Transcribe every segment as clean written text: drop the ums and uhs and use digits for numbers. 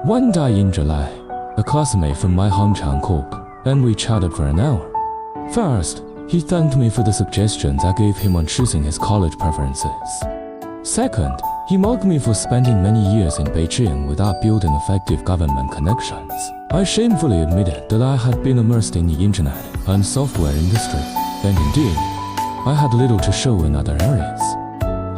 One day in July, a classmate from my hometown called, and we chatted for an hour. First, he thanked me for the suggestions I gave him on choosing his college preferences. Second, he mocked me for spending many years in Beijing without building effective government connections. I shamefully admitted that I had been immersed in the internet and software industry, and indeed, I had little to show in other areas.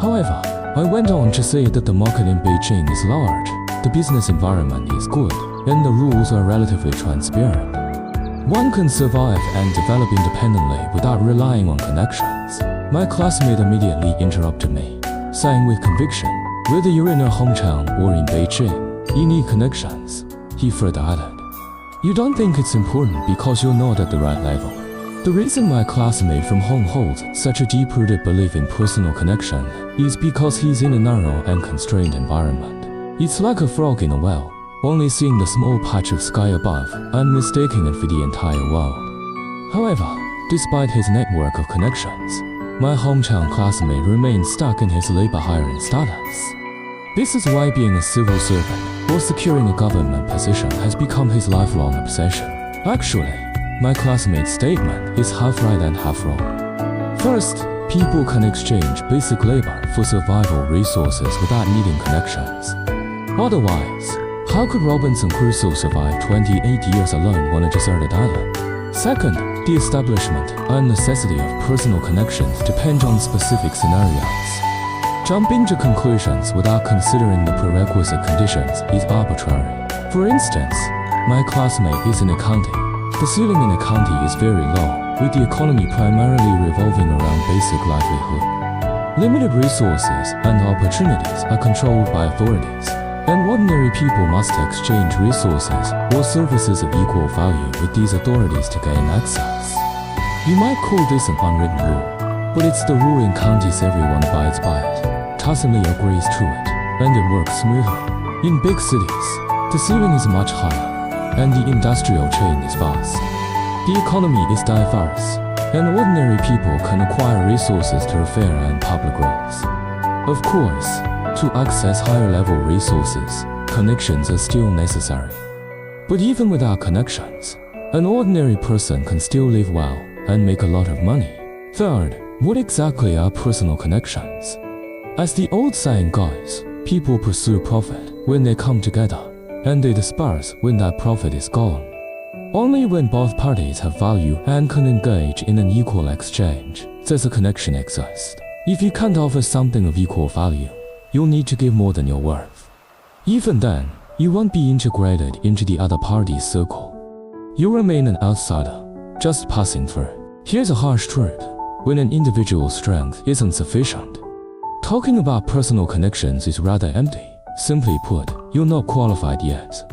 However, I went on to say that the market in Beijing is large, the business environment is good, and the rules are relatively transparent. One can survive and develop independently without relying on connections. My classmate immediately interrupted me, saying with conviction, whether you're in a hometown or in Beijing, you need connections. He further added, you don't think it's important because you're not at the right level. The reason my classmate from home holds such a deep-rooted belief in personal connection is because he's in a narrow and constrained environment. It's like a frog in a well, only seeing the small patch of sky above and mistaking it for the entire world. However, despite his network of connections, my hometown classmate remains stuck in his labor hiring status. This is why being a civil servant or securing a government position has become his lifelong obsession. Actually, my classmate's statement is half right and half wrong. First, people can exchange basic labor for survival resources without needing connections. Otherwise, how could Robinson Crusoe survive 28 years alone on a deserted island? Second, the establishment and necessity of personal connections depend on specific scenarios. Jumping to conclusions without considering the prerequisite conditions is arbitrary. For instance, my classmate is in accounting. The ceiling in accounting is very low, with the economy primarily revolving around basic livelihood. Limited resources and opportunities are controlled by authorities, and ordinary people must exchange resources or services of equal value with these authorities to gain access. You might call this an unwritten rule, but it's the rule in counties everyone abides by it, tacitly agrees to it, and it works smoothly. In big cities, the ceiling is much higher, and the industrial chain is vast. The economy is diverse, and ordinary people can acquire resources through fair and public roads. Of course, to access higher-level resources, connections are still necessary. But even without connections, an ordinary person can still live well and make a lot of money. Third, what exactly are personal connections? As the old saying goes, people pursue profit when they come together, and they disperse when that profit is gone. Only when both parties have value and can engage in an equal exchange does a connection exist. If you can't offer something of equal value, you'll need to give more than you're worth. Even then, you won't be integrated into the other party's circle. You'll remain an outsider, just passing through. Here's a harsh truth. When an individual's strength isn't sufficient, talking about personal connections is rather empty. Simply put, you're not qualified yet.